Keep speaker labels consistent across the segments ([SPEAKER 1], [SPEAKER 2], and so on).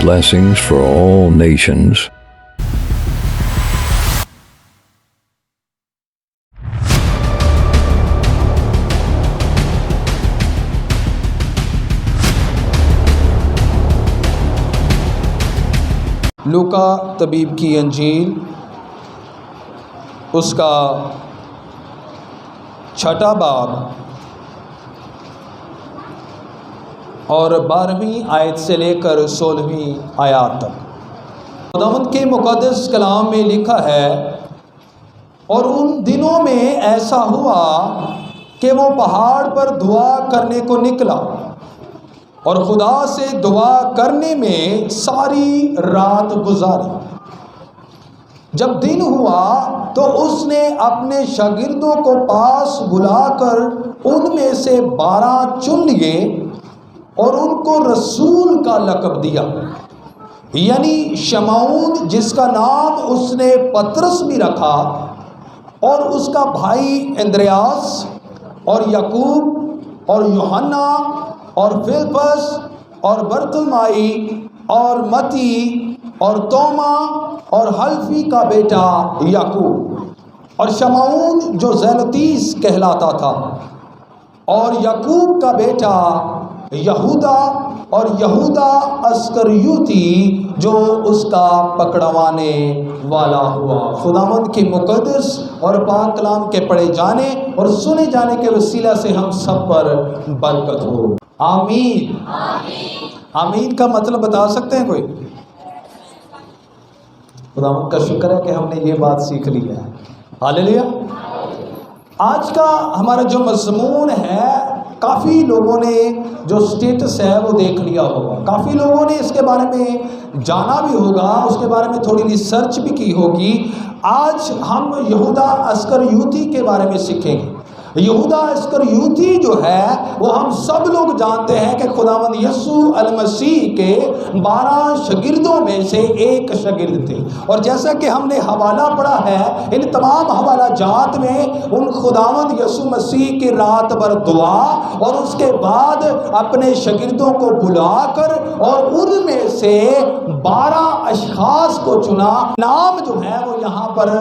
[SPEAKER 1] blessings for all nations.
[SPEAKER 2] لوکا طبیب کی انجیل اس کا 6 باب اور 12ویں آیت سے لے کر 16ویں آیات تک خداوند کے مقدس کلام میں لکھا ہے، اور ان دنوں میں ایسا ہوا کہ وہ پہاڑ پر دعا کرنے کو نکلا اور خدا سے دعا کرنے میں ساری رات گزاری۔ جب دن ہوا تو اس نے اپنے شاگردوں کو پاس بلا کر ان میں سے 12 چن لیے اور ان کو رسول کا لقب دیا، یعنی شمعون جس کا نام اس نے پترس بھی رکھا، اور اس کا بھائی اندریاس اور یعقوب اور یوحنا اور فلپس اور برتلمائی اور متی اور توما اور حلفی کا بیٹا یعقوب، اور شمعون جو زیلتیس کہلاتا تھا، اور یعقوب کا بیٹا یہودا، اور یہودا اسکریوتی جو اس کا پکڑوانے والا ہوا۔ خداوند کی مقدس اور پاک کلام کے پڑھے جانے اور سنے جانے کے وسیلہ سے ہم سب پر برکت ہو، آمین۔ آمین کا مطلب بتا سکتے ہیں کوئی؟ خداوند کا شکر ہے کہ ہم نے یہ بات سیکھ لی ہے، ہاللیلویا۔ آج کا ہمارا جو مضمون ہے، کافی لوگوں نے جو سٹیٹس ہے وہ دیکھ لیا ہوگا، کافی لوگوں نے اس کے بارے میں جانا بھی ہوگا، اس کے بارے میں تھوڑی ریسرچ بھی کی ہوگی۔ آج ہم یہودا اسکریوتی کے بارے میں سیکھیں گے۔ یہودا اسکریوتی جو ہے وہ ہم سب لوگ جانتے ہیں کہ خداوند یسوع المسیح کے 12 شاگردوں میں سے ایک شاگرد تھے، اور جیسا کہ ہم نے حوالہ پڑھا ہے، ان تمام حوالہ جات میں ان خداوند یسوع مسیح کی رات بھر دعا اور اس کے بعد اپنے شاگردوں کو بلا کر اور ان میں سے 12 اشخاص کو چنا۔ نام جو ہے وہ یہاں پر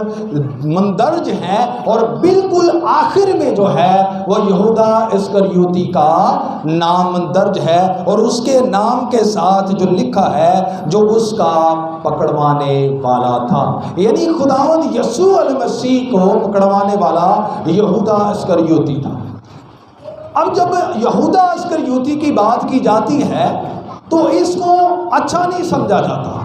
[SPEAKER 2] مندرج ہے، اور بالکل آخر میں جو ہے وہ یہودا اسکریوتی کا نام درج ہے، اور اس کے نام کے ساتھ جو لکھا ہے جو اس کا پکڑوانے والا تھا، یعنی خداوند یسوع المسیح کو پکڑوانے والا یہودا اسکریوتی تھا۔ اب جب یہودا اسکریوتی کی بات کی جاتی ہے تو اس کو اچھا نہیں سمجھا جاتا،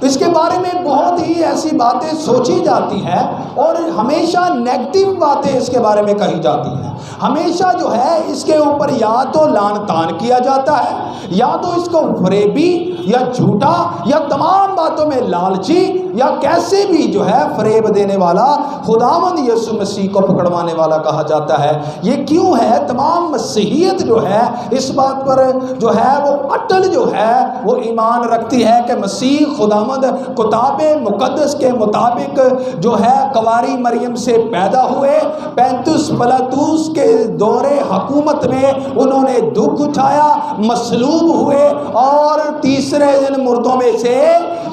[SPEAKER 2] اس کے بارے میں بہت ہی ایسی باتیں سوچی جاتی ہیں، اور ہمیشہ نیگیٹو باتیں اس کے بارے میں کہی جاتی ہیں۔ ہمیشہ جو ہے اس کے اوپر یا تو لعن طعن کیا جاتا ہے، یا تو اس کو فریبی یا جھوٹا یا تمام باتوں میں لالچی یا کیسے بھی جو ہے فریب دینے والا خداوند یسوع مسیح کو پکڑوانے والا کہا جاتا ہے۔ یہ کیوں ہے؟ تمام مسیحیت جو ہے اس بات پر جو ہے وہ اٹل جو ہے وہ ایمان رکھتی ہے کہ مسیح خداوند کتاب مقدس کے مطابق جو ہے کواری مریم سے پیدا ہوئے، 35 پلاطوس کے دور حکومت میں انہوں نے دکھ اٹھایا، مصلوب ہوئے، اور تیسرے دن مردوں میں سے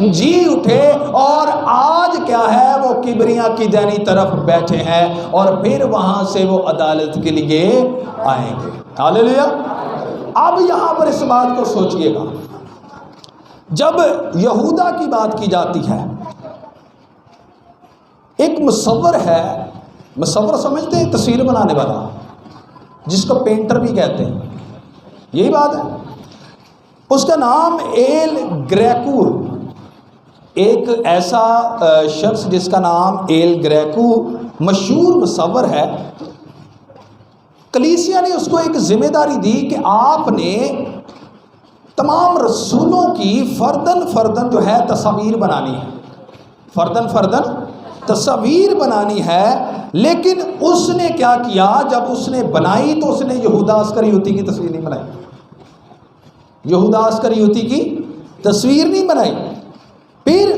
[SPEAKER 2] جی اٹھے، اور آج کیا ہے وہ کبریاں کی دینی طرف بیٹھے ہیں، اور پھر وہاں سے وہ عدالت کے لیے آئیں گے۔ ہاللیلویا۔ اب یہاں پر اس بات کو سوچئے گا، جب یہودا کی بات کی جاتی ہے، ایک مصور ہے، مصور سمجھتے ہیں؟ تصویر بنانے والا، جس کو پینٹر بھی کہتے ہیں، یہی بات ہے۔ اس کا نام ایل گریکو، ایک ایسا شخص جس کا نام ایل گریکو مشہور مصور ہے۔ کلیسیا نے اس کو ایک ذمہ داری دی کہ آپ نے تمام رسولوں کی فردن فردن جو ہے تصاویر بنانی ہے، فردن فردن تصاویر بنانی ہے۔ لیکن اس نے کیا کیا؟ جب اس نے بنائی تو اس نے یہودا اسکریوتی کی تصویر نہیں بنائی، یہودا اسکریوتی کی تصویر نہیں بنائی۔ پھر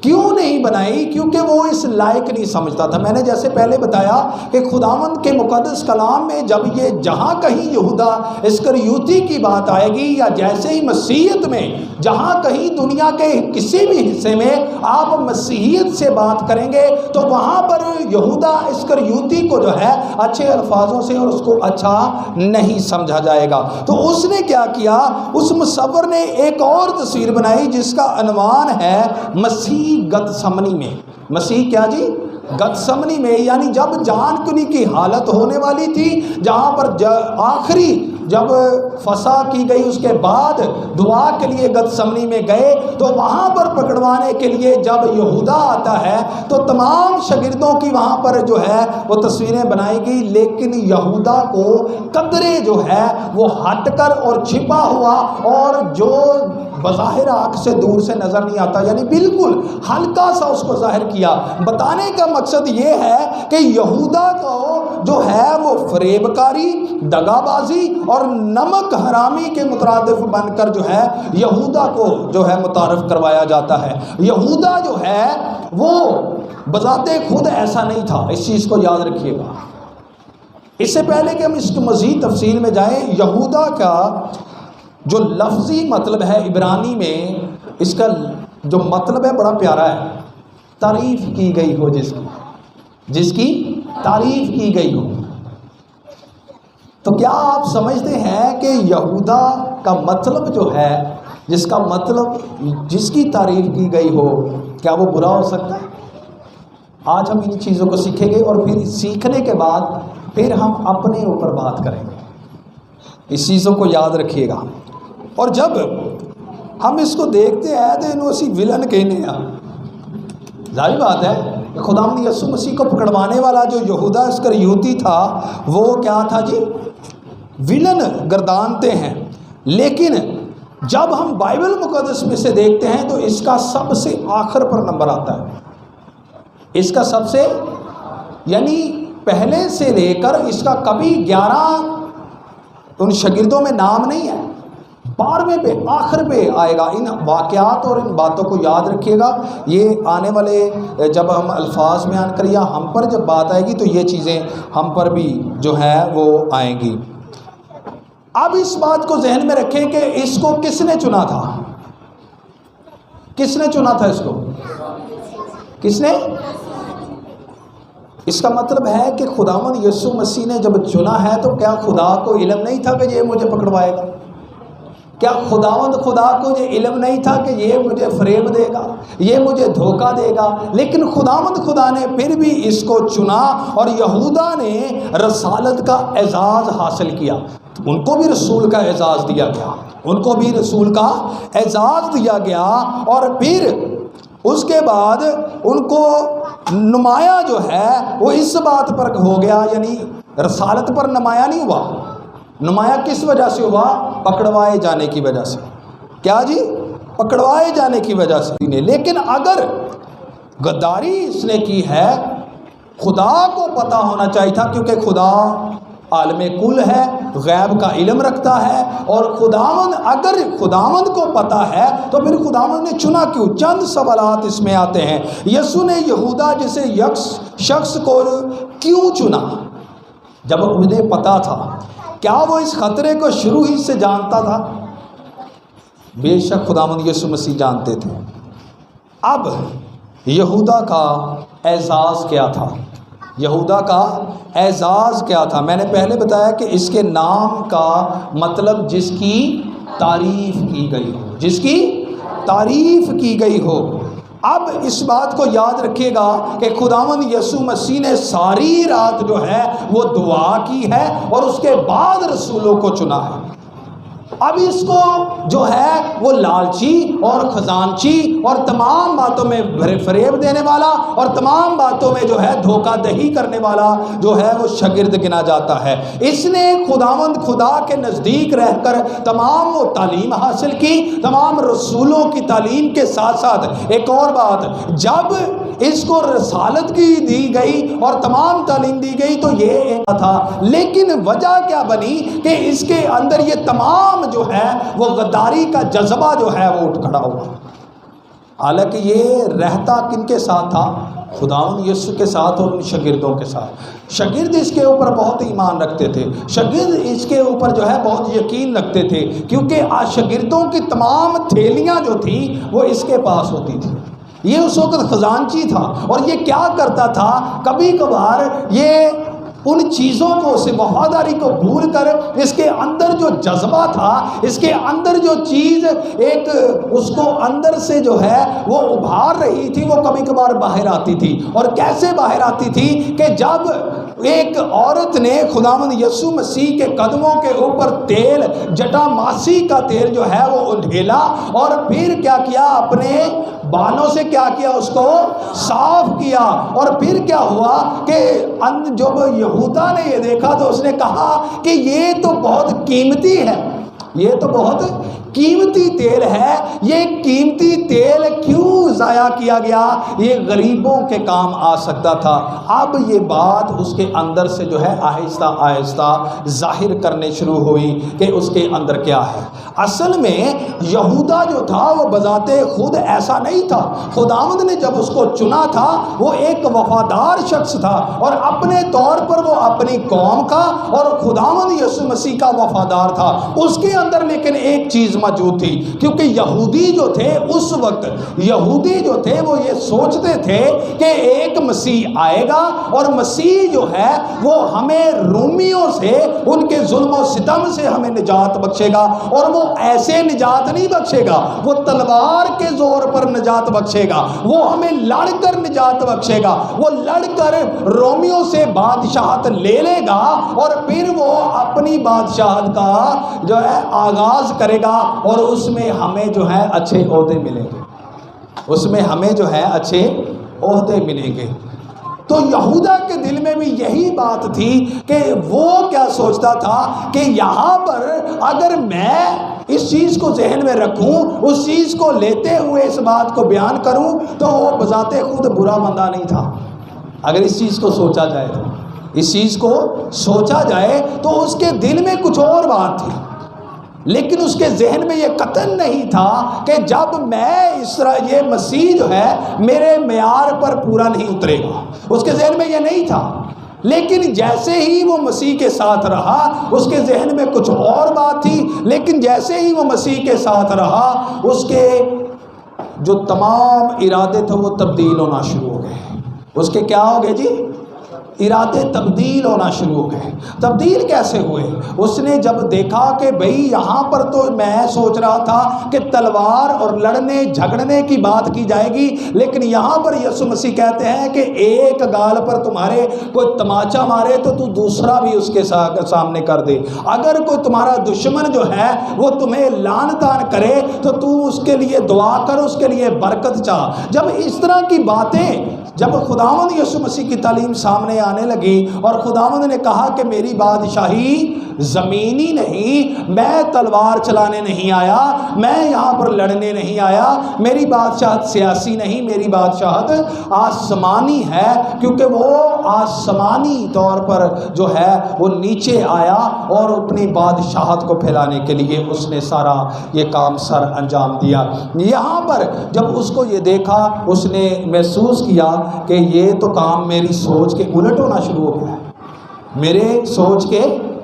[SPEAKER 2] کیوں نہیں بنائی؟ کیونکہ وہ اس لائق نہیں سمجھتا تھا۔ میں نے جیسے پہلے بتایا کہ خداوند کے مقدس کلام میں جب یہ جہاں کہیں یہودا اسکریوتی کی بات آئے گی، یا جیسے ہی مسیحیت میں جہاں کہیں دنیا کے کسی بھی حصے میں آپ مسیحیت سے بات کریں گے تو وہاں پر یہودا اسکریوتی کو جو ہے اچھے الفاظوں سے اور اس کو اچھا نہیں سمجھا جائے گا۔ تو اس نے کیا کیا؟ اس مصور نے ایک اور تصویر بنائی جس کا عنوان ہے مسیح گتسمنی میں۔ مسیح کیا جی؟ گتسمنی میں، یعنی جب جان کنی کی حالت ہونے والی تھی، جہاں پر آخری جب فسا کی گئی اس کے بعد دعا کے لیے گتسمنی میں گئے، تو وہاں پر پکڑوانے کے لیے جب یہودا آتا ہے تو تمام شاگردوں کی وہاں پر جو ہے وہ تصویریں بنائی گئی، لیکن یہودا کو قدرے جو ہے وہ ہٹ کر اور چھپا ہوا اور جو بظاہر آنکھ سے دور سے نظر نہیں آتا، یعنی بالکل ہلکا سا اس کو ظاہر کیا۔ بتانے کا مقصد یہ ہے کہ یہودا کو جو ہے وہ فریب کاری، دغا بازی اور نمک حرامی کے مترادف بن کر جو ہے یہودا کو جو ہے متعارف کروایا جاتا ہے۔ یہودا جو ہے وہ بذات خود ایسا نہیں تھا، اس چیز کو یاد رکھیے گا۔ اس سے پہلے کہ ہم اس کی مزید تفصیل میں جائیں، یہودا کا جو لفظی مطلب ہے عبرانی میں، اس کا جو مطلب ہے بڑا پیارا ہے، تعریف کی گئی ہو، جس کی تعریف کی گئی ہو۔ تو کیا آپ سمجھتے ہیں کہ یہودا کا مطلب جو ہے، جس کا مطلب جس کی تعریف کی گئی ہو، کیا وہ برا ہو سکتا ہے؟ آج ہم ان چیزوں کو سیکھیں گے اور پھر سیکھنے کے بعد پھر ہم اپنے اوپر بات کریں گے۔ اس چیزوں کو یاد رکھیے گا۔ اور جب ہم اس کو دیکھتے ہیں تو انہوں اسی ولن کہنے ہیں، ظاہر بات ہے کہ خداوند یسوع مسیح کو پکڑوانے والا جو یہودا اسکریوتی تھا وہ کیا تھا جی؟ ولن گردانتے ہیں۔ لیکن جب ہم بائبل مقدس میں سے دیکھتے ہیں تو اس کا سب سے آخر پر نمبر آتا ہے، اس کا سب سے، یعنی پہلے سے لے کر اس کا کبھی 11 ان شاگردوں میں نام نہیں ہے، 12ویں پہ آخر پہ آئے گا۔ ان واقعات اور ان باتوں کو یاد رکھیے گا، یہ آنے والے جب ہم الفاظ بیان کریں یا ہم پر جب بات آئے گی تو یہ چیزیں ہم پر بھی جو ہے وہ آئیں گی۔ اب اس بات کو ذہن میں رکھیں کہ اس کو کس نے چنا تھا؟ کس نے چنا تھا اس کو؟ کس نے؟ اس کا مطلب ہے کہ خداوند یسوع مسیح نے جب چنا ہے تو کیا خدا کو علم نہیں تھا کہ یہ مجھے پکڑوائے گا؟ کیا خداوند خدا کو یہ علم نہیں تھا کہ یہ مجھے فریب دے گا، یہ مجھے دھوکہ دے گا؟ لیکن خداوند خدا نے پھر بھی اس کو چنا اور یہودا نے رسالت کا اعزاز حاصل کیا۔ ان کو بھی رسول کا اعزاز دیا گیا، ان کو بھی رسول کا اعزاز دیا گیا، اور پھر اس کے بعد ان کو نمایاں جو ہے وہ اس بات پر ہو گیا، یعنی رسالت پر نمایاں نہیں ہوا۔ نمایاں کس وجہ سے ہوا؟ پکڑوائے جانے کی وجہ سے۔ کیا جی؟ پکڑوائے جانے کی وجہ سے۔ لیکن اگر غداری اس نے کی ہے، خدا کو پتہ ہونا چاہیے تھا، کیونکہ خدا عالم کل ہے، غیب کا علم رکھتا ہے، اور اگر خداوند کو پتہ ہے تو پھر خداوند نے چنا کیوں؟ چند سوالات اس میں آتے ہیں۔ یسوع نے یہودا جیسے شخص کو کیوں چنا جب انہیں پتہ تھا؟ کیا وہ اس خطرے کو شروع ہی سے جانتا تھا؟ بے شک خداوند یسوع مسیح جانتے تھے۔ اب یہودا کا اعزاز کیا تھا؟ یہودا کا اعزاز کیا تھا؟ میں نے پہلے بتایا کہ اس کے نام کا مطلب جس کی تعریف کی گئی ہو، جس کی تعریف کی گئی ہو۔ اب اس بات کو یاد رکھیے گا کہ خداوند یسوع مسیح نے ساری رات جو ہے وہ دعا کی ہے اور اس کے بعد رسولوں کو چنا ہے۔ اب اس کو جو ہے وہ لالچی اور خزانچی اور تمام باتوں میں فریب دینے والا اور تمام باتوں میں جو ہے دھوکہ دہی کرنے والا جو ہے وہ شاگرد گنا جاتا ہے۔ اس نے خداوند خدا کے نزدیک رہ کر تمام وہ تعلیم حاصل کی، تمام رسولوں کی تعلیم کے ساتھ ساتھ ایک اور بات، جب اس کو رسالت کی دی گئی اور تمام تعلیم دی گئی تو یہ ایک تھا، لیکن وجہ کیا بنی کہ اس کے اندر یہ تمام جو ہے وہ غداری کا جذبہ جو ہے وہ اٹھ کھڑا ہوا۔ حالانکہ یہ رہتا کن کے ساتھ تھا؟ خداوند یسوع کے ساتھ اور ان شاگردوں کے ساتھ۔ شاگرد اس کے اوپر بہت ایمان رکھتے تھے، شاگرد اس کے اوپر جو ہے بہت یقین رکھتے تھے، کیونکہ آج شاگردوں کی تمام تھیلیاں جو تھیں وہ اس کے پاس ہوتی تھی۔ یہ اس وقت خزانچی تھا، اور یہ کیا کرتا تھا، کبھی کبھار یہ ان چیزوں کو، اسے وفاداری کو بھول کر اس کے اندر جو جذبہ تھا، اس کے اندر جو چیز ایک اس کو اندر سے جو ہے وہ ابھار رہی تھی، وہ کبھی کبھار باہر آتی تھی۔ اور کیسے باہر آتی تھی کہ جب ایک عورت نے خداوند یسوع مسیح کے قدموں کے اوپر تیل، جٹا ماسی کا تیل جو ہے وہ ڈھیلا، اور پھر کیا کیا، اپنے بالوں سے کیا کیا، اس کو صاف کیا، اور پھر کیا ہوا کہ جب یہودا نے یہ دیکھا تو اس نے کہا کہ یہ تو بہت قیمتی ہے، یہ تو بہت قیمتی تیل ہے، یہ قیمتی تیل کیوں ضائع کیا گیا، یہ غریبوں کے کام آ سکتا تھا۔ اب یہ بات اس کے اندر سے جو ہے آہستہ آہستہ ظاہر کرنے شروع ہوئی کہ اس کے اندر کیا ہے۔ اصل میں یہودا جو تھا وہ بذات خود ایسا نہیں تھا، خداوند نے جب اس کو چنا تھا وہ ایک وفادار شخص تھا، اور اپنے طور پر وہ اپنی قوم کا اور خداوند یسوع مسیح کا وفادار تھا۔ اس کے اندر لیکن ایک چیز موجود تھی، کیونکہ یہودی جو تھے اس وقت، یہودی جو تھے وہ یہ سوچتے تھے کہ ایک مسیح آئے گا، اور مسیح جو ہے وہ ہمیں رومیوں سے، ان کے ظلم و ستم سے ہمیں نجات بخشے گا، اور وہ ایسے نجات نہیں بخشے گا، وہ تلوار کے زور پر نجات بخشے گا، وہ ہمیں لڑ کر نجات بخشے گا، وہ لڑ کر رومیوں سے بادشاہت لے لے گا، اور پھر وہ اپنی بادشاہت کا جو ہے آغاز کرے گا، اور اس میں ہمیں جو ہے اچھے عہدے ملیں گے، اس میں ہمیں جو ہے اچھے عہدے ملیں گے۔ تو یہودا کے دل میں بھی یہی بات تھی کہ وہ کیا سوچتا تھا کہ یہاں پر اگر میں اس چیز کو ذہن میں رکھوں، اس چیز کو لیتے ہوئے اس بات کو بیان کروں، تو وہ بذات خود برا بندہ نہیں تھا۔ اگر اس چیز کو سوچا جائے، تو اس چیز کو سوچا جائے تو اس کے دل میں کچھ اور بات تھی، لیکن اس کے ذہن میں یہ قطعاً نہیں تھا کہ جب میں اس طرح یہ مسیح جو ہے میرے معیار پر پورا نہیں اترے گا، اس کے ذہن میں یہ نہیں تھا۔ لیکن جیسے ہی وہ مسیح کے ساتھ رہا، اس کے ذہن میں کچھ اور بات تھی، لیکن جیسے ہی وہ مسیح کے ساتھ رہا، اس کے جو تمام ارادے تھے وہ تبدیل ہونا شروع ہو گئے۔ اس کے کیا ہو گئے جی؟ ارادے تبدیل ہونا شروع ہو گئے۔ تبدیل کیسے ہوئے؟ اس نے جب دیکھا کہ بھئی یہاں پر تو میں سوچ رہا تھا کہ تلوار اور لڑنے جھگڑنے کی بات کی جائے گی، لیکن یہاں پر یسوع مسیح کہتے ہیں کہ ایک گال پر تمہارے کوئی تماچا مارے تو تو دوسرا بھی اس کے سامنے کر دے، اگر کوئی تمہارا دشمن جو ہے وہ تمہیں لعن طعن کرے تو اس کے لیے دعا کر، اس کے لیے برکت چاہ۔ جب اس طرح کی باتیں، جب خداوند یسوع مسیح کی تعلیم سامنے آنے لگی اور خداوند نے کہا کہ میری بادشاہی زمینی نہیں، میں تلوار چلانے نہیں آیا، میں یہاں پر لڑنے نہیں آیا، میری بادشاہت سیاسی نہیں، میری بادشاہت آسمانی ہے، کیونکہ وہ آسمانی طور پر جو ہے وہ نیچے آیا اور اپنی بادشاہت کو پھیلانے کے لیے اس نے سارا یہ کام سر انجام دیا۔ یہاں پر جب اس کو یہ دیکھا، اس نے محسوس کیا کہ یہ تو کام میری سوچ کے الٹ ہونا شروع ہو گیا ہے، میرے سوچ کے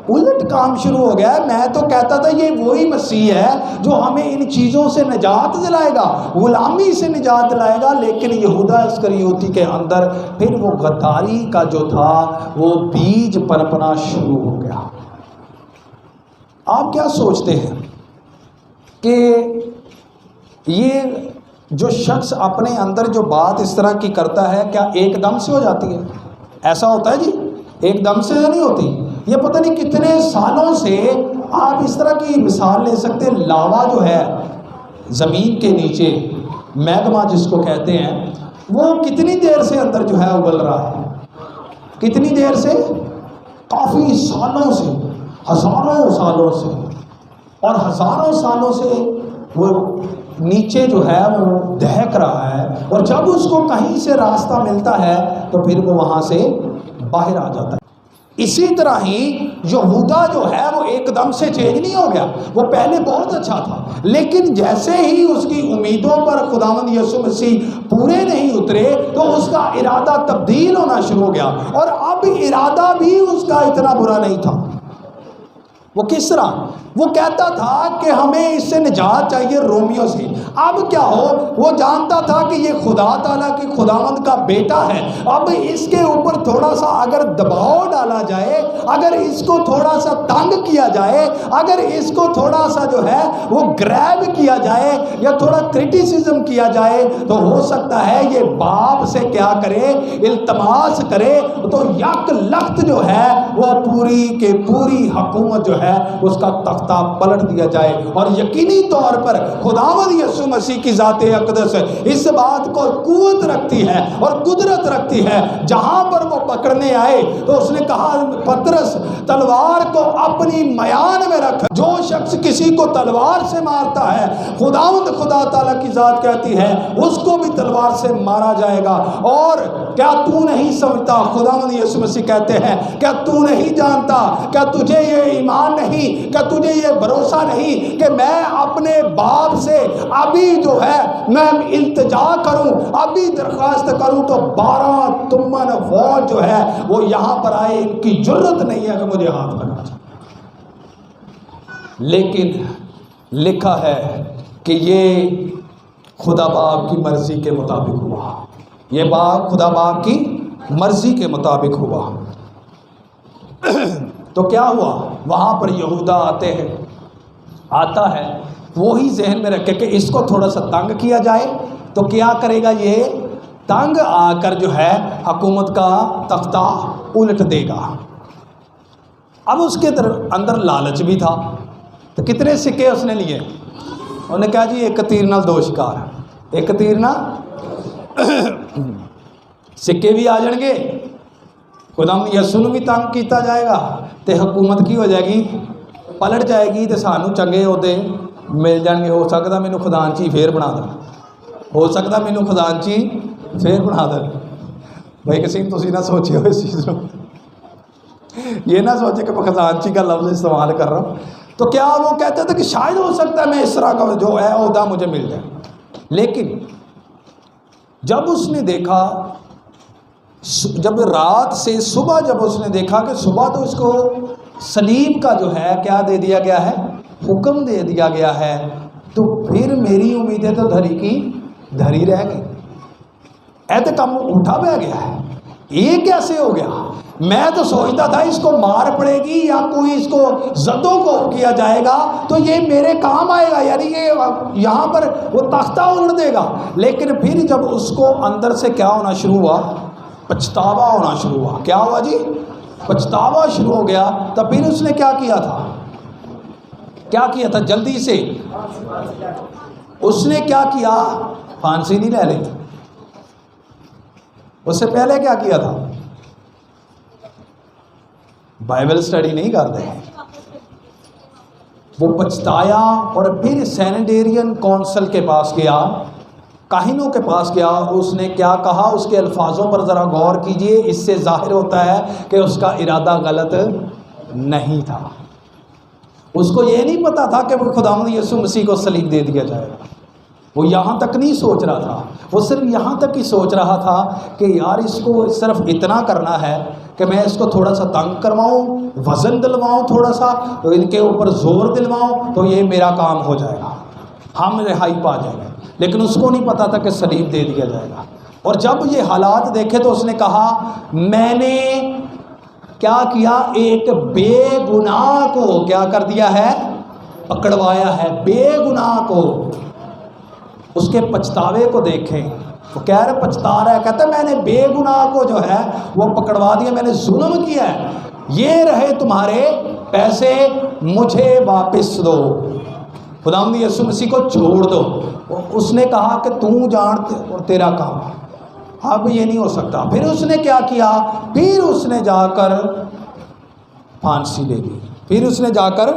[SPEAKER 2] الٹ کام شروع ہو گیا ہے۔ میں تو کہتا تھا یہ وہی مسیح ہے جو ہمیں ان چیزوں سے نجات دلائے گا، غلامی سے نجات دلائے گا، لیکن یہودا اسکریوتی کے اندر پھر وہ غداری کا جو تھا وہ بیج پنپنا شروع ہو گیا۔ آپ کیا سوچتے ہیں کہ یہ جو شخص اپنے اندر جو بات اس طرح کی کرتا ہے کیا ایک دم سے ہو جاتی ہے؟ ایسا ہوتا ہے جی؟ ایک دم سے نہیں ہوتی، یہ پتہ نہیں کتنے سالوں سے آپ اس طرح کی مثال لے سکتے ہیں۔ لاوا جو ہے زمین کے نیچے، میگما جس کو کہتے ہیں، وہ کتنی دیر سے اندر جو ہے ابل رہا ہے؟ کتنی دیر سے؟ کافی سالوں سے، ہزاروں سالوں سے، اور ہزاروں سالوں سے وہ نیچے جو ہے وہ دہک رہا ہے، اور جب اس کو کہیں سے راستہ ملتا ہے تو پھر وہ وہاں سے باہر آ جاتا ہے۔ اسی طرح ہی یہودا جو ہے وہ ایک دم سے چینج نہیں ہو گیا. وہ پہلے بہت اچھا تھا، لیکن جیسے ہی اس کی امیدوں پر خداوند یسوع مسیح پورے نہیں اترے تو اس کا ارادہ تبدیل ہونا شروع ہو گیا. اور اب ارادہ بھی اس کا اتنا برا نہیں تھا. وہ کس طرح؟ وہ کہتا تھا کہ ہمیں اس سے نجات چاہیے رومیوں سے. اب کیا ہو، وہ جانتا تھا کہ یہ خدا تعالیٰ کی خداوند کا بیٹا ہے. اب اس کے اوپر تھوڑا سا اگر دباؤ ڈالا جائے، اگر اس کو تھوڑا سا تنگ کیا جائے، اگر اس کو تھوڑا سا جو ہے وہ گریب کیا جائے یا تھوڑا کرٹیسزم کیا جائے تو ہو سکتا ہے یہ باپ سے کیا کرے، التماس کرے تو یک لخت جو ہے وہ پوری کے پوری حکومت جو ہے اس کا تختہ پلٹ دیا جائے. اور یقینی طور پر خداوند یسوع مسیح کی ذات اقدس اس بات کو قوت رکھتی ہے اور قدرت رکھتی ہے. جہاں پر وہ پکڑنے آئے تو اس نے کہا پترس تلوار کو اپنی میان میں رکھ. جو شخص کسی کو تلوار سے مارتا ہے خداوند خدا تعالیٰ کی ذات کہتی ہے اس کو بھی تلوار سے مارا جائے گا. اور کیا تو نہیں سمجھتا، خداوند یسوع مسیح کہتے ہیں کیا تو نہیں جانتا، کیا تجھے یہ ایمان نہیں، کیا تجھے یہ بھروسہ نہیں کہ میں اپنے باپ سے ابھی جو ہے میں التجا کروں، ابھی درخواست کروں تو 12 تمن فوج جو ہے وہ یہاں پر آئے، ان کی جرت نہیں ہے کہ مجھے ہاتھ لگا جائے. لیکن لکھا ہے کہ یہ خدا باپ کی مرضی کے مطابق ہوا. یہ بات خدا باپ کی مرضی کے مطابق ہوا. تو کیا ہوا؟ وہاں پر یہودا آتا ہے وہی ذہن میں رکھے کہ اس کو تھوڑا سا تنگ کیا جائے تو کیا کرے گا، یہ تنگ آ کر جو ہے حکومت کا تختہ الٹ دے گا. اب اس کے اندر لالچ بھی تھا. تو کتنے سکے اس نے لیے؟ انہوں نے کہا جی ایک تیر نال دو شکار، ایک تیر نہ سکے بھی آ جان گے، خداوند یسوع بھی تنگ کیتا جائے گا تے حکومت کی ہو جائے گی، پلٹ جائے گی تے سانو چنگے عہدے مل جان گے. ہو سکتا مینوں خزانچی پھر بنا دے، ہو سکتا مینوں خزانچی پھر بنا دے. بھائی کسی تسی نہ سوچے ہو اس چیز کو، یہ نہ سوچے کہ میں خزانچی کا لفظ استعمال کر رہا ہوں. تو کیا وہ کہتے تھے کہ شاید ہو سکتا ہے میں اس طرح کا جو ہے عہدہ مجھے مل جائے. لیکن جب اس نے دیکھا، جب رات سے صبح جب اس نے دیکھا کہ صبح تو اس کو صلیب کا جو ہے کیا دے دیا گیا ہے، حکم دے دیا گیا ہے، تو پھر میری امیدیں تو دھری کی دھری رہ گئی. ایسے کم اٹھا بہ گیا ہے، یہ کیسے ہو گیا؟ میں تو سوچتا تھا اس کو مار پڑے گی یا کوئی اس کو زدوں کو کیا جائے گا تو یہ میرے کام آئے گا، یعنی یہ یہاں پر وہ تختہ الٹ دے گا. لیکن پھر جب اس کو اندر سے کیا ہونا شروع ہوا، پچھتاوا ہونا شروع ہوا. کیا ہوا جی؟ پچھتاوا شروع ہو گیا. تو پھر اس نے کیا کیا تھا، کیا کیا تھا جلدی سے اس نے کیا کیا، پھانسی نہیں لے لی. اس سے پہلے کیا کیا تھا، بائبل سٹڈی نہیں کرتے. وہ پچھتایا اور پھر سینیٹیرین کونسل کے پاس گیا، کاہنوں کے پاس گیا. اس نے کیا کہا، اس کے الفاظوں پر ذرا غور کیجئے. اس سے ظاہر ہوتا ہے کہ اس کا ارادہ غلط نہیں تھا. اس کو یہ نہیں پتا تھا کہ وہ خداوند یسوع مسیح کو صلیب دے دیا جائے گا. وہ یہاں تک نہیں سوچ رہا تھا، وہ صرف یہاں تک ہی سوچ رہا تھا کہ یار اس کو صرف اتنا کرنا ہے کہ میں اس کو تھوڑا سا تنگ کرواؤں، وزن دلواؤں، تھوڑا سا ان کے اوپر زور دلواؤں تو یہ میرا کام ہو جائے گا، ہم رہائی پا جائیں گے. لیکن اس کو نہیں پتا تھا کہ صلیب دے دیا جائے گا. اور جب یہ حالات دیکھے تو اس نے کہا میں نے کیا کیا، ایک بے گناہ کو کیا کر دیا ہے، پکڑوایا ہے. بے گناہ کو، اس کے پچھتاوے کو دیکھیں. وہ کہہ رہے پچھتا رہا ہے، کہتا ہے میں نے بے گناہ کو جو ہے وہ پکڑوا دیا، میں نے ظلم کیا ہے، یہ رہے تمہارے پیسے، مجھے واپس دو، خداوند یسوع مسیح کو چھوڑ دو. اس نے کہا کہ تم جانتے اور تیرا کام، اب یہ نہیں ہو سکتا. پھر اس نے کیا کیا، پھر اس نے جا کر پھانسی لے لی. پھر اس نے جا کر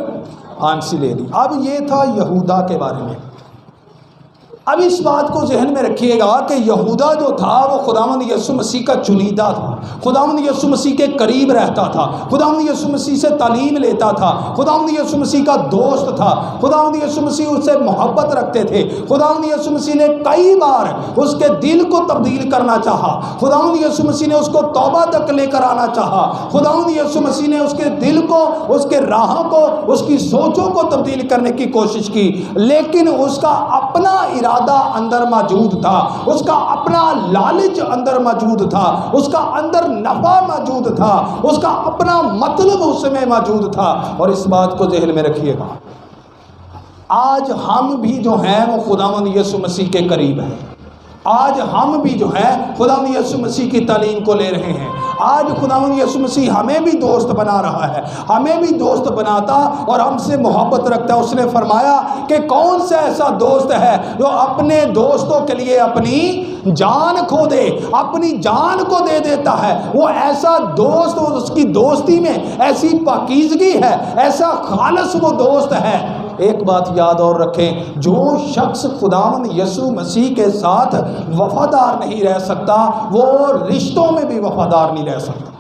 [SPEAKER 2] پھانسی لے لی. اب یہ تھا یہودا کے بارے میں. اب اس بات کو ذہن میں رکھیے گا کہ یہودا جو تھا وہ خداوند یسوع مسیح کا چنیدہ تھا، خداوند یسوع مسیح کے قریب رہتا تھا، خداوند یسوع مسیح سے تعلیم لیتا تھا، خداوند یسوع مسیح کا دوست تھا، خداوند یسوع مسیح اس سے محبت رکھتے تھے۔ خداوند یسوع مسیح نے کئی بار اس کے دل کو تبدیل کرنا چاہا، خداوند یسوع مسیح نے اس کو توبہ تک لے کر آنا چاہا، خداوند یسوع مسیح نے اس کے دل کو، اس کے راہوں کو، اس کی سوچوں کو تبدیل کرنے کی کوشش کی، لیکن اس کا اپنا اندر موجود تھا، اس کا اپنا لالچ اندر موجود تھا، اس کا اندر نفع موجود تھا، اس کا اپنا مطلب اس میں موجود تھا۔ اور اس بات کو ذہن میں رکھیے گا، آج ہم بھی جو ہیں وہ خداوند یسوع مسیح کے قریب ہیں، آج ہم بھی جو ہے خداوند یسوع مسیح کی تعلیم کو لے رہے ہیں، آج خداوند یسوع مسیح ہمیں بھی دوست بنا رہا ہے، ہمیں بھی دوست بناتا اور ہم سے محبت رکھتا ہے۔ اس نے فرمایا کہ کون سا ایسا دوست ہے جو اپنے دوستوں کے لیے اپنی جان کھو دے، اپنی جان کو دے دیتا ہے۔ وہ ایسا دوست، اس کی دوستی میں ایسی پاکیزگی ہے، ایسا خالص وہ دوست ہے۔ ایک بات یاد اور رکھیں، جو شخص خداوند یسوع مسیح کے ساتھ وفادار نہیں رہ سکتا، وہ رشتوں میں بھی وفادار نہیں رہ سکتا،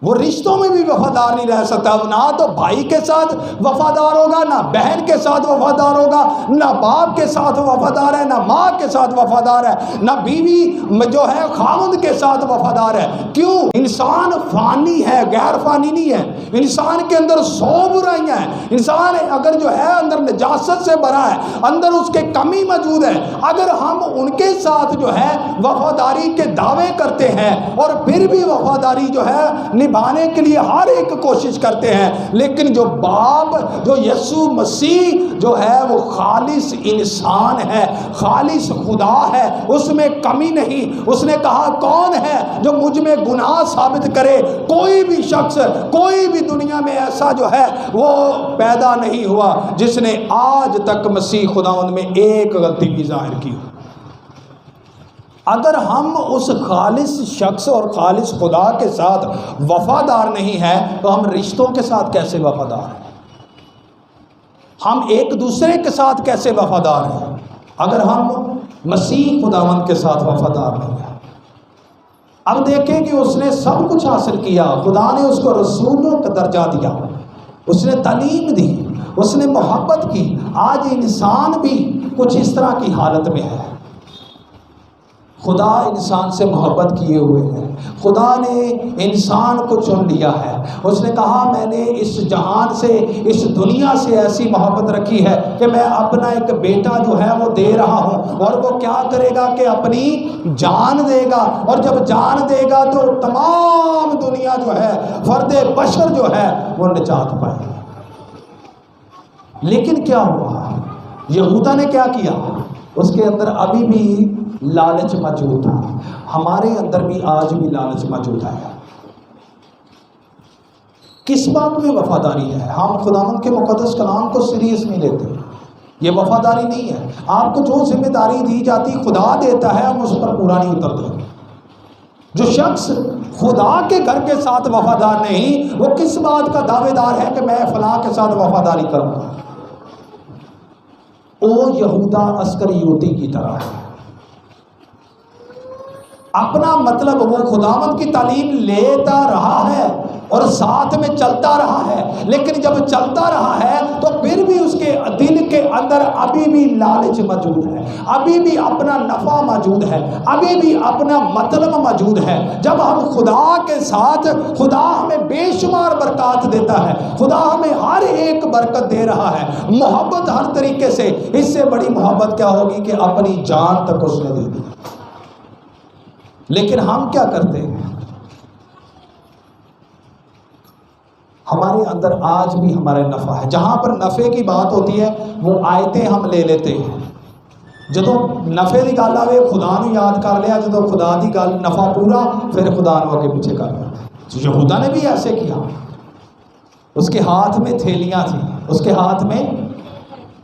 [SPEAKER 2] وہ رشتوں میں بھی وفادار نہیں رہ سکتا۔ نہ تو بھائی کے ساتھ وفادار ہوگا، نہ بہن کے ساتھ وفادار ہوگا، نہ باپ کے ساتھ وفادار ہے، نہ ماں کے ساتھ وفادار ہے، نہ بیوی جو ہے خاوند کے ساتھ وفادار ہے۔ کیوں؟ انسان فانی ہے، غیر فانی نہیں ہے۔ انسان کے اندر 100 برائیاں ہیں، انسان اگر جو ہے اندر نجاست سے بھرا ہے، اندر اس کے کمی موجود ہے۔ اگر ہم ان کے ساتھ جو ہے وفاداری کے دعوے کرتے ہیں اور پھر بھی وفاداری جو ہے نبھانے کے لیے ہر ایک کوشش کرتے ہیں، لیکن جو باپ، جو یسوع مسیح جو ہے وہ خالص انسان ہے، خالص خدا ہے، اس میں کمی نہیں۔ اس نے کہا کون ہے جو مجھ میں گناہ ثابت کرے؟ کوئی بھی شخص، کوئی بھی دنیا میں ایسا جو ہے وہ پیدا نہیں ہوا جس نے آج تک مسیح خداوند میں ایک غلطی بھی ظاہر کی۔ اگر ہم اس خالص شخص اور خالص خدا کے ساتھ وفادار نہیں ہیں تو ہم رشتوں کے ساتھ کیسے وفادار ہیں؟ ہم ایک دوسرے کے ساتھ کیسے وفادار ہیں اگر ہم مسیح خداوند کے ساتھ وفادار نہیں ہیں؟ اب دیکھیں کہ اس نے سب کچھ حاصل کیا، خدا نے اس کو رسولوں کا درجہ دیا، اس نے تعلیم دی، اس نے محبت کی۔ آج انسان بھی کچھ اس طرح کی حالت میں ہے۔ خدا انسان سے محبت کیے ہوئے ہے، خدا نے انسان کو چن لیا ہے۔ اس نے کہا میں نے اس جہان سے، اس دنیا سے ایسی محبت رکھی ہے کہ میں اپنا ایک بیٹا جو ہے وہ دے رہا ہوں، اور وہ کیا کرے گا کہ اپنی جان دے گا، اور جب جان دے گا تو تمام دنیا جو ہے، فرد بشر جو ہے وہ نجات پائے گا۔ لیکن کیا ہوا؟ یہودا نے کیا کیا؟ اس کے اندر ابھی بھی لالچ موجود تھا۔ ہمارے اندر بھی آج بھی لالچ موجود ہے۔ کس بات میں وفاداری ہے؟ ہم خداوند کے مقدس کلام کو سیریس نہیں لیتے، یہ وفاداری نہیں ہے۔ آپ کو جو ذمہ داری دی جاتی خدا دیتا ہے، ہم اس پر پورا نہیں اترتے۔ جو شخص خدا کے گھر کے ساتھ وفادار نہیں، وہ کس بات کا دعوے دار ہے کہ میں فلاں کے ساتھ وفاداری کروں گا؟ او یہودا اسکریوتی کی طرح ہے، اپنا مطلب وہ خداوند کی تعلیم لیتا رہا ہے اور ساتھ میں چلتا رہا ہے، لیکن جب چلتا رہا ہے تو پھر بھی اس کے دل کے اندر ابھی بھی لالچ موجود ہے، ابھی بھی اپنا نفع موجود ہے، ابھی بھی اپنا مطلب موجود ہے۔ جب ہم خدا کے ساتھ، خدا ہمیں بے شمار برکات دیتا ہے، خدا ہمیں ہر ایک برکت دے رہا ہے، محبت ہر طریقے سے۔ اس سے بڑی محبت کیا ہوگی کہ اپنی جان تک اس نے دے دی۔ لیکن ہم کیا کرتے ہیں؟ ہمارے اندر آج بھی ہمارے نفع ہے۔ جہاں پر نفع کی بات ہوتی ہے وہ آیتیں ہم لے لیتے ہیں۔ جدو نفع کی گل آئے خدا نو یاد کر لیا، جدو خدا کی گل نفع پورا پھر خدا نو اگے پیچھے کر لیا۔ یہودا نے بھی ایسے کیا۔ اس کے ہاتھ میں تھیلیاں تھیں، اس کے ہاتھ میں،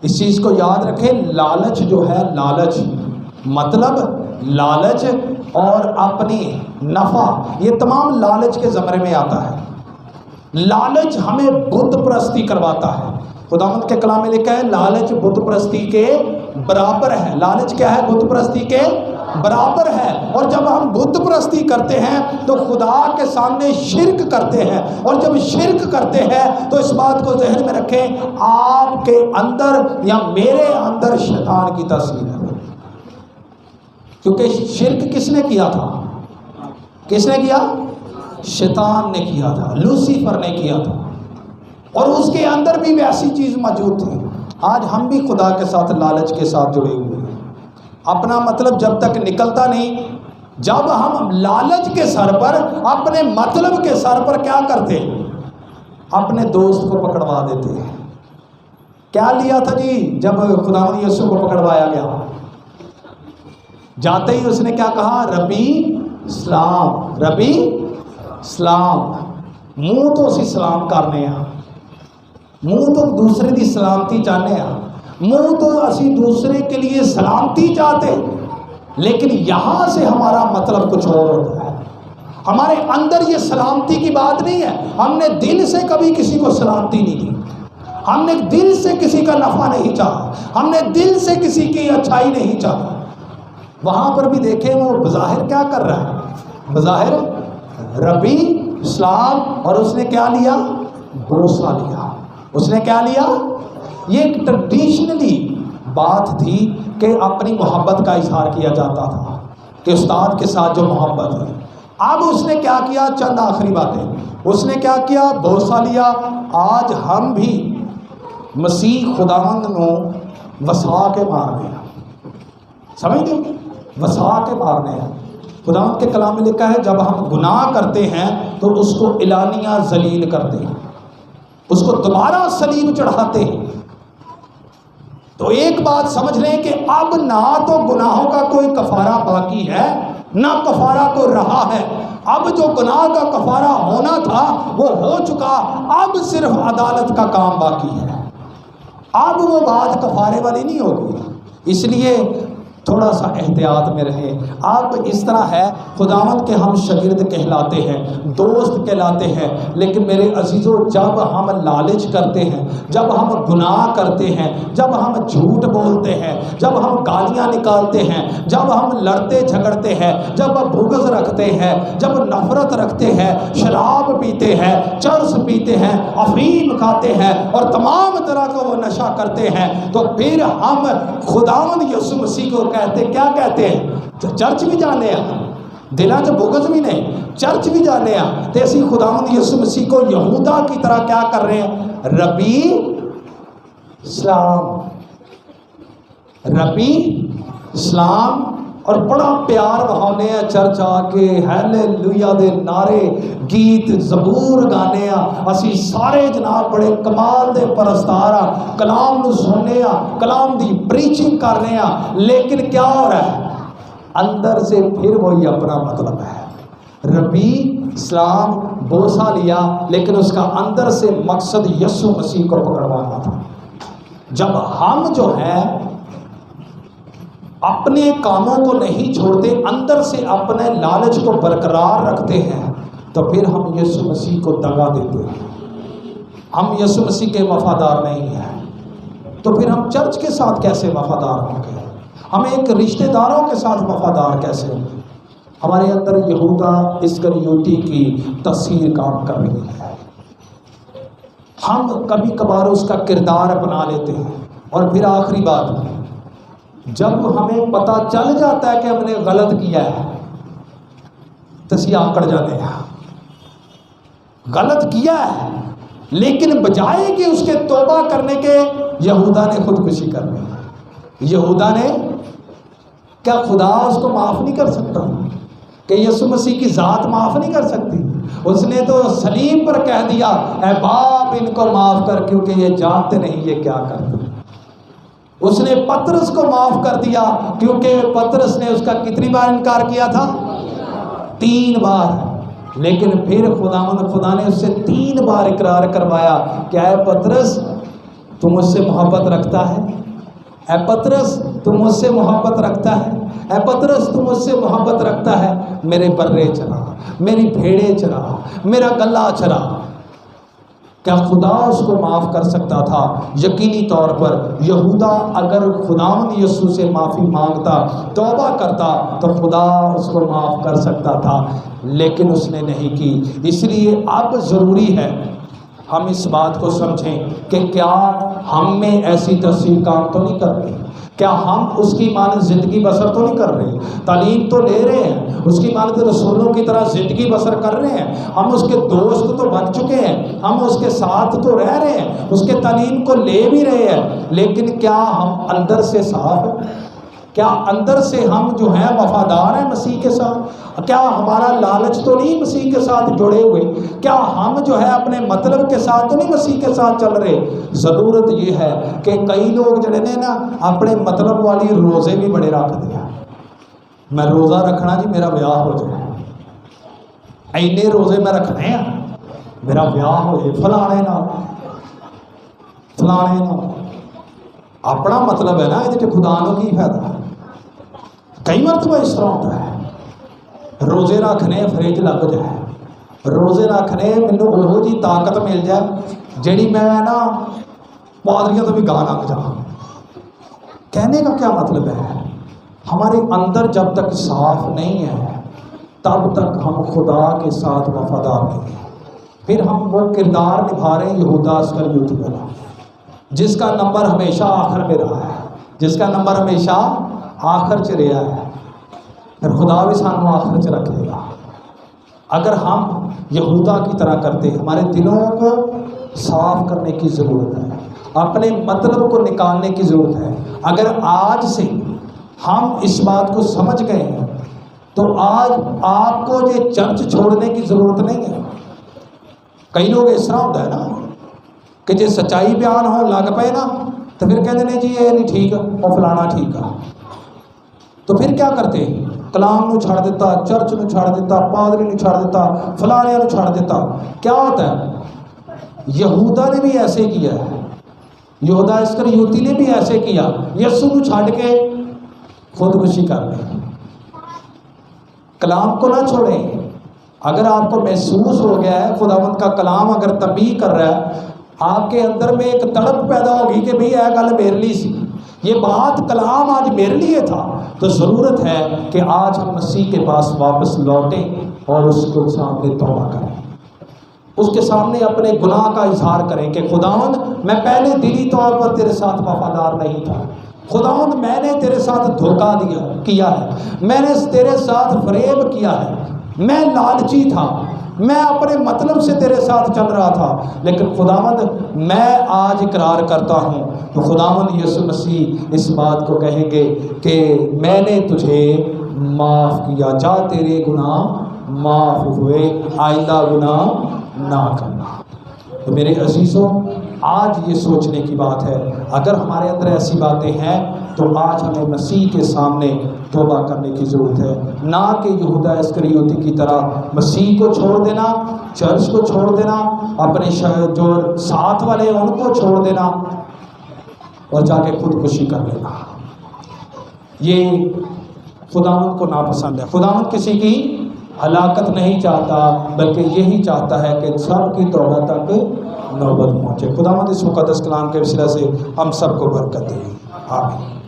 [SPEAKER 2] اس چیز کو یاد رکھیں، لالچ جو ہے، لالچ مطلب، لالچ اور اپنی نفع، یہ تمام لالچ کے زمرے میں آتا ہے۔ لالچ ہمیں بت پرستی کرواتا ہے، خداوند کے کلام میں لکھا ہے لالچ بت پرستی کے برابر ہے. لالچ کیا ہے؟ بت پرستی کے برابر ہے. اور جب ہم بت پرستی کرتے ہیں تو خدا کے سامنے شرک کرتے ہیں, اور جب شرک کرتے ہیں تو اس بات کو ذہن میں رکھیں, آپ کے اندر یا میرے اندر شیطان کی تاثیر ہے. کیونکہ شرک کس نے کیا تھا؟ کس نے کیا؟ شیطان نے کیا تھا, لوسیفر نے کیا تھا, اور اس کے اندر بھی ویسی چیز موجود تھی. آج ہم بھی خدا کے ساتھ لالچ کے ساتھ جڑے ہوئے ہیں. اپنا مطلب جب تک نکلتا نہیں, جب ہم لالچ کے سر پر, اپنے مطلب کے سر پر کیا کرتے ہیں؟ اپنے دوست کو پکڑوا دیتے ہیں. کیا لیا تھا جی جب خداوند یسوع کو پکڑوایا گیا؟ جاتے ہی اس نے کیا کہا؟ ربی سلام, ربی سلام. منہ تو اسی سلام کرنے ہیں, منہ تو دوسرے دی سلامتی چاہنے ہیں, منہ تو اسی دوسرے کے لیے سلامتی چاہتے, لیکن یہاں سے ہمارا مطلب کچھ اور ہوتا ہے. ہمارے اندر یہ سلامتی کی بات نہیں ہے. ہم نے دل سے کبھی کسی کو سلامتی نہیں دی, ہم نے دل سے کسی کا نفع نہیں چاہا, ہم نے دل سے کسی کی اچھائی نہیں چاہا. وہاں پر بھی دیکھیں وہ بظاہر کیا کر رہا ہے؟ بظاہر ربی اسلام, اور اس نے کیا لیا؟ بوسہ لیا. اس نے کیا لیا؟ یہ ایک ٹریڈیشنلی بات تھی کہ اپنی محبت کا اظہار کیا جاتا تھا کہ استاد کے ساتھ جو محبت ہے. اب اس نے کیا کیا؟ چند آخری باتیں. اس نے کیا کیا؟ بوسہ لیا. آج ہم بھی مسیح خداوند نو وسا کے مارنے ہیں, سمجھ گئے؟ وسا کے مارنے ہیں. خداوند کے کلام میں لکھا ہے جب ہم گناہ کرتے ہیں تو اس کو اعلانیہ ذلیل کرتے ہیں, اس کو دوبارہ صلیب چڑھاتے ہیں. تو ایک بات سمجھ لیں کہ اب نہ تو گناہوں کا کوئی کفارہ باقی ہے, نہ کفارہ کو رہا ہے. اب جو گناہ کا کفارہ ہونا تھا وہ ہو چکا, اب صرف عدالت کا کام باقی ہے. اب وہ بات کفارے والی نہیں ہوگی. اس لیے تھوڑا سا احتیاط میں رہیں. اب اس طرح ہے, خداوند کے ہم شاگرد کہلاتے ہیں, دوست کہلاتے ہیں, لیکن میرے عزیزو جب ہم لالچ کرتے ہیں, جب ہم گناہ کرتے ہیں, جب ہم جھوٹ بولتے ہیں, جب ہم گالیاں نکالتے ہیں, جب ہم لڑتے جھگڑتے ہیں, جب بغض رکھتے ہیں, جب نفرت رکھتے ہیں, شراب پیتے ہیں, چرس پیتے ہیں, افیم کھاتے ہیں, اور تمام طرح کا وہ نشہ کرتے ہیں, تو پھر ہم خداوند یسوع مسیح کو کہتے, کیا کہتے ہیں؟ چرچ بھی جانے ہیں, دلان چ بغض بھی نہیں, چرچ بھی جانے ہیں. تو اسی خداوند یسوع مسیح کو یہودا کی طرح کیا کر رہے ہیں؟ ربی اسلام, ربی اسلام. اور بڑا پیار بہانے ہیں چرچ آ کے, ہیلیلویا دے نعرے, گیت زبور گانے ہیں. اسی سارے جناب بڑے کمال دے پرستار ہاں, کلام نو سننے ہاں, کلام دی پریچنگ کرنے ہاں, لیکن کیا ہو رہا ہے اندر سے؟ پھر وہی اپنا مطلب ہے. ربی اسلام بوسہ لیا, لیکن اس کا اندر سے مقصد یسوع مسیح کو پکڑوانا تھا. جب ہم جو ہے اپنے کاموں کو نہیں چھوڑتے, اندر سے اپنے لالچ کو برقرار رکھتے ہیں, تو پھر ہم یسوع مسیح کو دگا دیتے ہیں. ہم یسوع مسیح کے وفادار نہیں ہیں, تو پھر ہم چرچ کے ساتھ کیسے وفادار ہوں گے؟ ہم ایک رشتہ داروں کے ساتھ وفادار کیسے ہوں گے؟ ہمارے اندر یہودا اسکریوتی کی تصویر کام کر رہی ہے. ہم کبھی کبھار اس کا کردار اپنا لیتے ہیں. اور پھر آخری بات, جب ہمیں پتہ چل جاتا ہے کہ ہم نے غلط کیا ہے, تو اسی آکڑ جاتے ہیں. غلط کیا ہے, لیکن بجائے کہ اس کے توبہ کرنے کے, یہودا نے خودکشی کر لی. یہودا نے کیا خدا اس کو معاف نہیں کر سکتا کہ یسوع مسیح کی ذات معاف نہیں کر سکتی؟ اس نے تو صلیب پر کہہ دیا, اے باپ ان کو معاف کر, کیونکہ یہ جانتے نہیں یہ کیا کرتے. اس نے پترس کو معاف کر دیا, کیونکہ پترس نے اس کا کتنی بار انکار کیا تھا؟ 3 بار. لیکن پھر خدا نے اس سے 3 بار اقرار کروایا کہ اے پترس تو مجھ سے محبت رکھتا ہے, اے پترس تو مجھ سے محبت رکھتا ہے, اے پترس تو مجھ سے محبت رکھتا ہے. میرے برے چلا, میری بھیڑے چلا, میرا گلا چلا. کیا خدا اس کو معاف کر سکتا تھا؟ یقینی طور پر یہودا اگر خداوند یسوع سے معافی مانگتا، توبہ کرتا، تو خدا اس کو معاف کر سکتا تھا، لیکن اس نے نہیں کی۔ اس لیے اب ضروری ہے ہم اس بات کو سمجھیں کہ کیا ہم میں ایسی تصویر کام تو نہیں کر رہی؟ کیا ہم اس کی مانند زندگی بسر تو نہیں کر رہے؟ تعلیم تو لے رہے ہیں، اس کی مانند رسولوں کی طرح زندگی بسر کر رہے ہیں، ہم اس کے دوست تو بن چکے ہیں، ہم اس کے ساتھ تو رہ رہے ہیں، اس کے تعلیم کو لے بھی رہے ہیں، لیکن کیا ہم اندر سے صاف ہیں؟ کیا اندر سے ہم جو ہیں وفادار ہیں مسیح کے ساتھ؟ کیا ہمارا لالچ تو نہیں مسیح کے ساتھ جڑے ہوئے؟ کیا ہم جو ہے اپنے مطلب کے ساتھ تو نہیں مسیح کے ساتھ چل رہے؟ ضرورت یہ ہے کہ کئی لوگ جڑے نے نا اپنے مطلب والی روزے بھی بڑے رکھ دیا، میں روزہ رکھنا جی میرا بیاہ ہو جائے، اینے روزے میں رکھنے ہیں میرا بیاہ ہو جائے، فلانے نہ اپنا مطلب ہے نا، یہ خدا نو کی فائدہ؟ کئی مرتبہ اس طرح ہوتا ہے، روزے رکھنے فریج لگ جائے، روزے رکھنے مینوں وہ جی طاقت مل جائے جیڑی میں نا پادریوں تو بھی گاہ لگ جا۔ کہنے کا کیا مطلب ہے؟ ہمارے اندر جب تک صاف نہیں ہے تب تک ہم خدا کے ساتھ وفادار نہیں ہیں، پھر ہم وہ کردار نبھا رہے ہیں یہودا اسکریوتی والا، جس کا نمبر ہمیشہ آخر میں رہا ہے، جس کا نمبر ہمیشہ آخر چ رہا ہے، پھر خدا بھی سانو آخر چ رکھ لے گا۔ اگر ہم یہودا کی طرح کرتے، ہمارے دلوں کو صاف کرنے کی ضرورت ہے، اپنے مطلب کو نکالنے کی ضرورت ہے۔ اگر آج سے ہم اس بات کو سمجھ گئے ہیں تو آج آپ کو یہ چرچ چھوڑنے کی ضرورت نہیں ہے۔ کئی لوگ اس طرح ہوتا ہے نا کہ جی سچائی بیان ہو لگ پے نا تو پھر کہتے ہیں جی یہ نہیں ٹھیک وہ فلانا ٹھیک ہے، تو پھر کیا کرتے؟ کلام نو چھڑ دیتا، چرچ نو چھڑ دیتا، پادری نو چھڑ دیتا، فلانے نو چھڑ دیتا۔ کیا ہوتا ہے؟ یہودا نے بھی ایسے کیا ہے، یہودا اسکریوتی نے بھی ایسے کیا، یسوع کو چھڑ کے خودکشی کر لی۔ کلام کو نہ چھوڑیں۔ اگر آپ کو محسوس ہو گیا ہے خداوند کا کلام اگر تنبیہ کر رہا ہے، آپ کے اندر میں ایک تڑپ پیدا ہوگی کہ بھئی اے گل میرے لیے سی، یہ بات کلام آج میرے لیے تھا، تو ضرورت ہے کہ آج ہم مسیح کے پاس واپس لوٹیں اور اس کو سامنے توبہ کریں، اس کے سامنے اپنے گناہ کا اظہار کریں کہ خداوند میں پہلے دلی طور پر تیرے ساتھ وفادار نہیں تھا، خداوند میں نے تیرے ساتھ دھوکہ کیا ہے، میں نے تیرے ساتھ فریب کیا ہے، میں لالچی تھا، میں اپنے مطلب سے تیرے ساتھ چل رہا تھا، لیکن خداوند میں آج اقرار کرتا ہوں۔ تو خداوند یسوع مسیح اس بات کو کہیں گے کہ میں نے تجھے معاف کیا، جا تیرے گناہ معاف ہوئے، آئندہ گناہ نہ کرنا۔ تو میرے عزیزوں، آج یہ سوچنے کی بات ہے، اگر ہمارے اندر ایسی باتیں ہیں تو آج ہمیں مسیح کے سامنے توبہ کرنے کی ضرورت ہے، نہ کہ یہودا اسکریوتی کی طرح مسیح کو چھوڑ دینا، چرچ کو چھوڑ دینا، اپنے جو ساتھ والے ان کو چھوڑ دینا اور جا کے خودکشی کر لینا۔ یہ خداوند کو ناپسند ہے۔ خداوند کسی کی ہلاکت نہیں چاہتا، بلکہ یہی چاہتا ہے کہ سب کی توبہ تک نوبت پہنچے۔ خداوند اس مقدس کلام کے وسیلہ سے ہم سب کو برکت دے، آمین۔